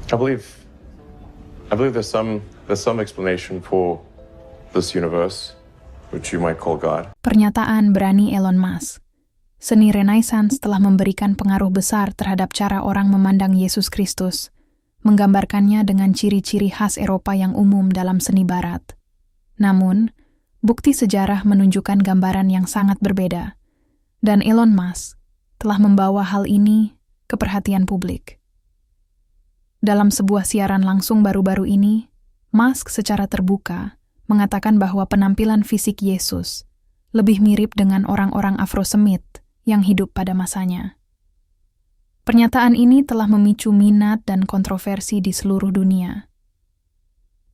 I believe there's some explanation for this universe, which you might call God. Pernyataan berani Elon Musk. Seni Renaissance telah memberikan pengaruh besar terhadap cara orang memandang Yesus Kristus, menggambarkannya dengan ciri-ciri khas Eropa yang umum dalam seni Barat. Namun, bukti sejarah menunjukkan gambaran yang sangat berbeda, dan Elon Musk telah membawa hal ini ke perhatian publik. Dalam sebuah siaran langsung baru-baru ini, Musk secara terbuka mengatakan bahwa penampilan fisik Yesus lebih mirip dengan orang-orang Afro-Semit yang hidup pada masanya. Pernyataan ini telah memicu minat dan kontroversi di seluruh dunia.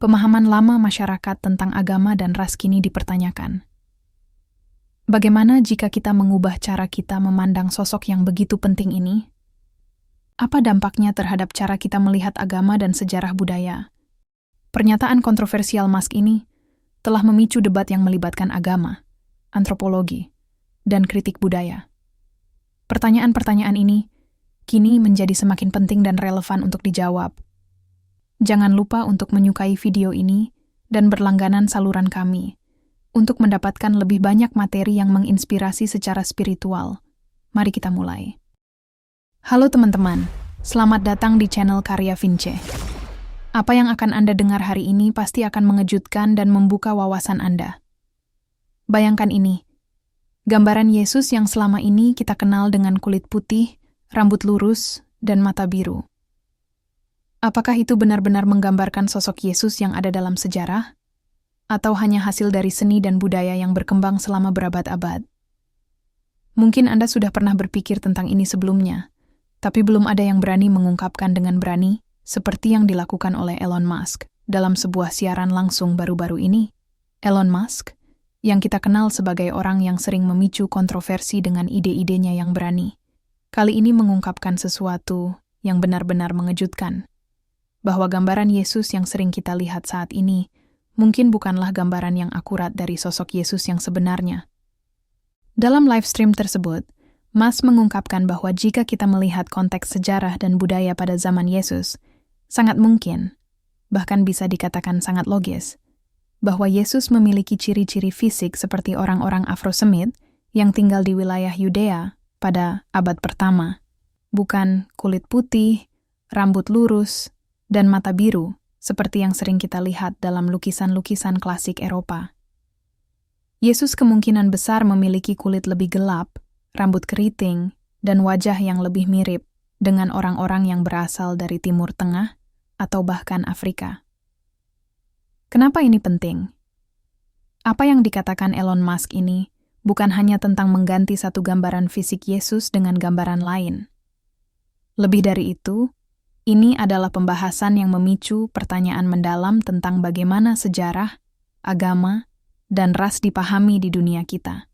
Pemahaman lama masyarakat tentang agama dan ras kini dipertanyakan. Bagaimana jika kita mengubah cara kita memandang sosok yang begitu penting ini? Apa dampaknya terhadap cara kita melihat agama dan sejarah budaya? Pernyataan kontroversial Musk ini telah memicu debat yang melibatkan agama, antropologi, dan kritik budaya. Pertanyaan-pertanyaan ini kini menjadi semakin penting dan relevan untuk dijawab. Jangan lupa untuk menyukai video ini dan berlangganan saluran kami untuk mendapatkan lebih banyak materi yang menginspirasi secara spiritual. Mari kita mulai. Halo teman-teman, selamat datang di channel Karya Vince. Apa yang akan Anda dengar hari ini pasti akan mengejutkan dan membuka wawasan Anda. Bayangkan ini, gambaran Yesus yang selama ini kita kenal dengan kulit putih, rambut lurus, dan mata biru. Apakah itu benar-benar menggambarkan sosok Yesus yang ada dalam sejarah? Atau hanya hasil dari seni dan budaya yang berkembang selama berabad-abad? Mungkin Anda sudah pernah berpikir tentang ini sebelumnya, tapi belum ada yang berani mengungkapkan dengan berani, seperti yang dilakukan oleh Elon Musk dalam sebuah siaran langsung baru-baru ini. Elon Musk, yang kita kenal sebagai orang yang sering memicu kontroversi dengan ide-idenya yang berani, kali ini mengungkapkan sesuatu yang benar-benar mengejutkan, bahwa gambaran Yesus yang sering kita lihat saat ini mungkin bukanlah gambaran yang akurat dari sosok Yesus yang sebenarnya. Dalam live stream tersebut, Musk mengungkapkan bahwa jika kita melihat konteks sejarah dan budaya pada zaman Yesus, sangat mungkin, bahkan bisa dikatakan sangat logis, bahwa Yesus memiliki ciri-ciri fisik seperti orang-orang Afro-Semit yang tinggal di wilayah Yudea pada abad pertama, bukan kulit putih, rambut lurus, dan mata biru seperti yang sering kita lihat dalam lukisan-lukisan klasik Eropa. Yesus kemungkinan besar memiliki kulit lebih gelap, rambut keriting, dan wajah yang lebih mirip dengan orang-orang yang berasal dari Timur Tengah atau bahkan Afrika. Kenapa ini penting? Apa yang dikatakan Elon Musk ini bukan hanya tentang mengganti satu gambaran fisik Yesus dengan gambaran lain. Lebih dari itu, ini adalah pembahasan yang memicu pertanyaan mendalam tentang bagaimana sejarah, agama, dan ras dipahami di dunia kita.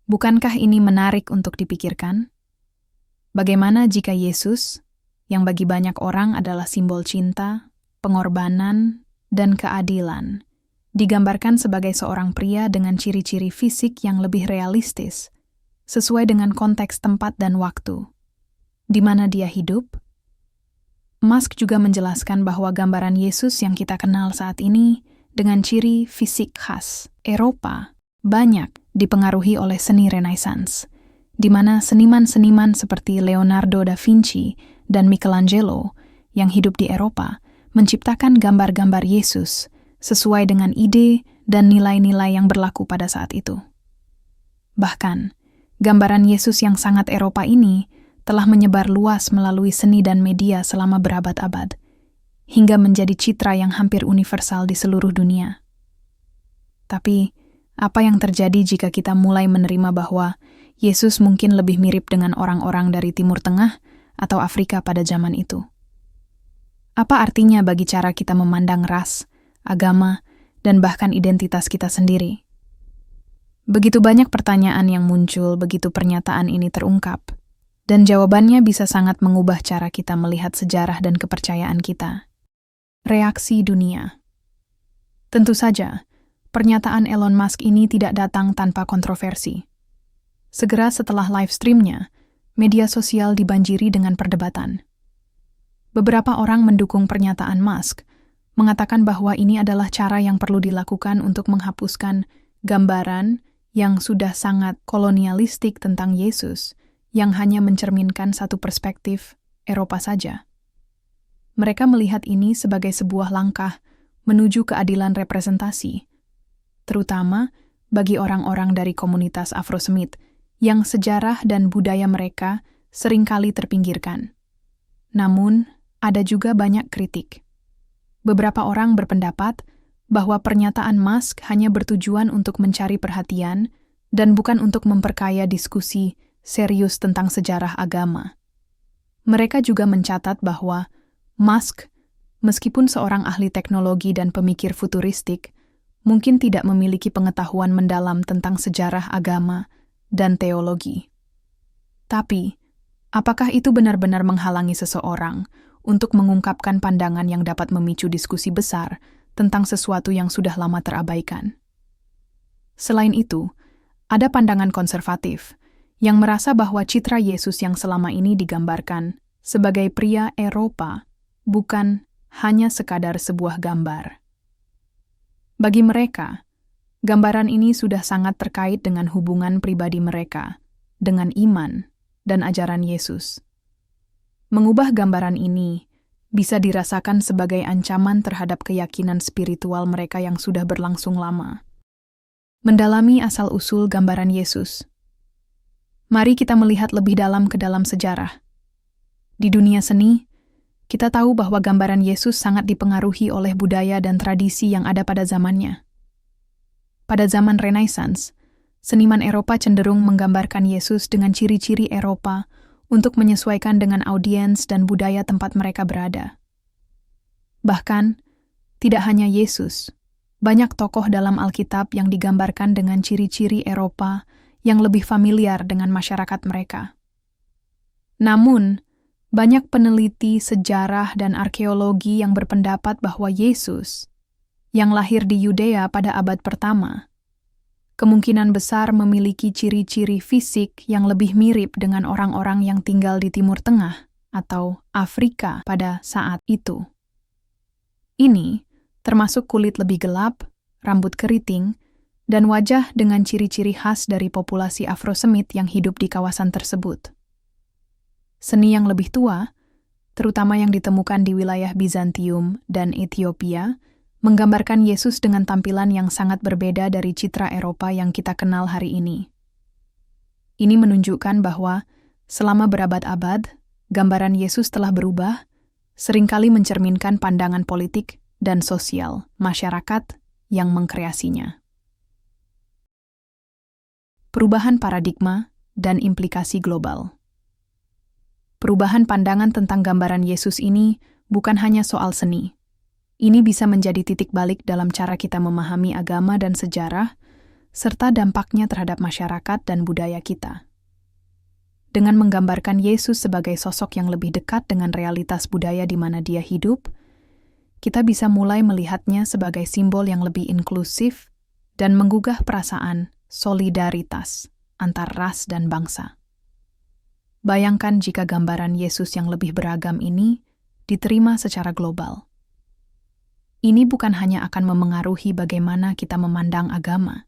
Bukankah ini menarik untuk dipikirkan? Bagaimana jika Yesus, yang bagi banyak orang adalah simbol cinta, pengorbanan, dan keadilan, digambarkan sebagai seorang pria dengan ciri-ciri fisik yang lebih realistis, sesuai dengan konteks tempat dan waktu, di mana dia hidup? Musk juga menjelaskan bahwa gambaran Yesus yang kita kenal saat ini dengan ciri fisik khas Eropa banyak dipengaruhi oleh seni Renaissance, di mana seniman-seniman seperti Leonardo da Vinci dan Michelangelo yang hidup di Eropa menciptakan gambar-gambar Yesus sesuai dengan ide dan nilai-nilai yang berlaku pada saat itu. Bahkan, gambaran Yesus yang sangat Eropa ini telah menyebar luas melalui seni dan media selama berabad-abad, hingga menjadi citra yang hampir universal di seluruh dunia. Tapi, apa yang terjadi jika kita mulai menerima bahwa Yesus mungkin lebih mirip dengan orang-orang dari Timur Tengah atau Afrika pada zaman itu? Apa artinya bagi cara kita memandang ras, agama, dan bahkan identitas kita sendiri? Begitu banyak pertanyaan yang muncul begitu pernyataan ini terungkap, dan jawabannya bisa sangat mengubah cara kita melihat sejarah dan kepercayaan kita. Reaksi dunia. Tentu saja, pernyataan Elon Musk ini tidak datang tanpa kontroversi. Segera setelah live streamnya, media sosial dibanjiri dengan perdebatan. Beberapa orang mendukung pernyataan Musk, mengatakan bahwa ini adalah cara yang perlu dilakukan untuk menghapuskan gambaran yang sudah sangat kolonialistik tentang Yesus, yang hanya mencerminkan satu perspektif Eropa saja. Mereka melihat ini sebagai sebuah langkah menuju keadilan representasi, terutama bagi orang-orang dari komunitas Afro-Semit yang sejarah dan budaya mereka seringkali terpinggirkan. Namun, ada juga banyak kritik. Beberapa orang berpendapat bahwa pernyataan Musk hanya bertujuan untuk mencari perhatian dan bukan untuk memperkaya diskusi serius tentang sejarah agama. Mereka juga mencatat bahwa Musk, meskipun seorang ahli teknologi dan pemikir futuristik, mungkin tidak memiliki pengetahuan mendalam tentang sejarah agama dan teologi. Tapi, apakah itu benar-benar menghalangi seseorang untuk mengungkapkan pandangan yang dapat memicu diskusi besar tentang sesuatu yang sudah lama terabaikan? Selain itu, ada pandangan konservatif yang merasa bahwa citra Yesus yang selama ini digambarkan sebagai pria Eropa bukan hanya sekadar sebuah gambar. Bagi mereka, gambaran ini sudah sangat terkait dengan hubungan pribadi mereka dengan iman dan ajaran Yesus. Mengubah gambaran ini bisa dirasakan sebagai ancaman terhadap keyakinan spiritual mereka yang sudah berlangsung lama. Mendalami asal-usul gambaran Yesus. Mari kita melihat lebih dalam ke dalam sejarah. Di dunia seni, kita tahu bahwa gambaran Yesus sangat dipengaruhi oleh budaya dan tradisi yang ada pada zamannya. Pada zaman Renaissance, seniman Eropa cenderung menggambarkan Yesus dengan ciri-ciri Eropa untuk menyesuaikan dengan audiens dan budaya tempat mereka berada. Bahkan, tidak hanya Yesus, banyak tokoh dalam Alkitab yang digambarkan dengan ciri-ciri Eropa yang lebih familiar dengan masyarakat mereka. Namun, banyak peneliti sejarah dan arkeologi yang berpendapat bahwa Yesus, yang lahir di Yudea pada abad pertama, kemungkinan besar memiliki ciri-ciri fisik yang lebih mirip dengan orang-orang yang tinggal di Timur Tengah atau Afrika pada saat itu. Ini termasuk kulit lebih gelap, rambut keriting, dan wajah dengan ciri-ciri khas dari populasi Afro-Semit yang hidup di kawasan tersebut. Seni yang lebih tua, terutama yang ditemukan di wilayah Bizantium dan Ethiopia, menggambarkan Yesus dengan tampilan yang sangat berbeda dari citra Eropa yang kita kenal hari ini. Ini menunjukkan bahwa, selama berabad-abad, gambaran Yesus telah berubah, seringkali mencerminkan pandangan politik dan sosial masyarakat yang mengkreasinya. Perubahan paradigma dan implikasi global. Perubahan pandangan tentang gambaran Yesus ini bukan hanya soal seni. Ini bisa menjadi titik balik dalam cara kita memahami agama dan sejarah, serta dampaknya terhadap masyarakat dan budaya kita. Dengan menggambarkan Yesus sebagai sosok yang lebih dekat dengan realitas budaya di mana dia hidup, kita bisa mulai melihatnya sebagai simbol yang lebih inklusif dan menggugah perasaan solidaritas antar ras dan bangsa. Bayangkan jika gambaran Yesus yang lebih beragam ini diterima secara global. Ini bukan hanya akan memengaruhi bagaimana kita memandang agama,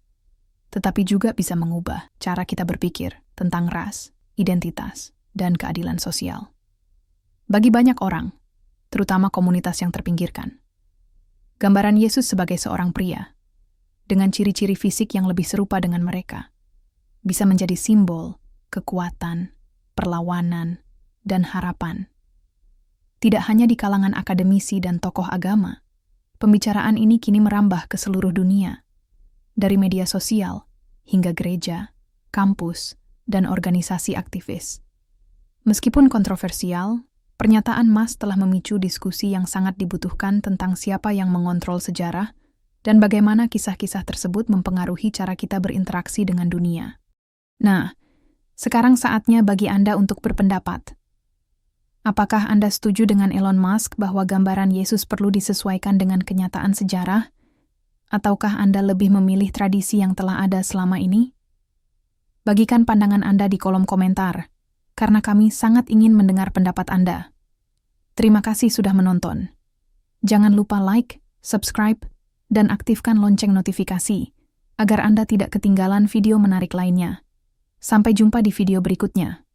tetapi juga bisa mengubah cara kita berpikir tentang ras, identitas, dan keadilan sosial. Bagi banyak orang, terutama komunitas yang terpinggirkan, gambaran Yesus sebagai seorang pria, dengan ciri-ciri fisik yang lebih serupa dengan mereka, bisa menjadi simbol kekuatan, perlawanan, dan harapan. Tidak hanya di kalangan akademisi dan tokoh agama, pembicaraan ini kini merambah ke seluruh dunia, dari media sosial hingga gereja, kampus, dan organisasi aktivis. Meskipun kontroversial, pernyataan Musk telah memicu diskusi yang sangat dibutuhkan tentang siapa yang mengontrol sejarah dan bagaimana kisah-kisah tersebut mempengaruhi cara kita berinteraksi dengan dunia. Nah, sekarang saatnya bagi Anda untuk berpendapat. Apakah Anda setuju dengan Elon Musk bahwa gambaran Yesus perlu disesuaikan dengan kenyataan sejarah? Ataukah Anda lebih memilih tradisi yang telah ada selama ini? Bagikan pandangan Anda di kolom komentar, karena kami sangat ingin mendengar pendapat Anda. Terima kasih sudah menonton. Jangan lupa like, subscribe, dan aktifkan lonceng notifikasi agar Anda tidak ketinggalan video menarik lainnya. Sampai jumpa di video berikutnya.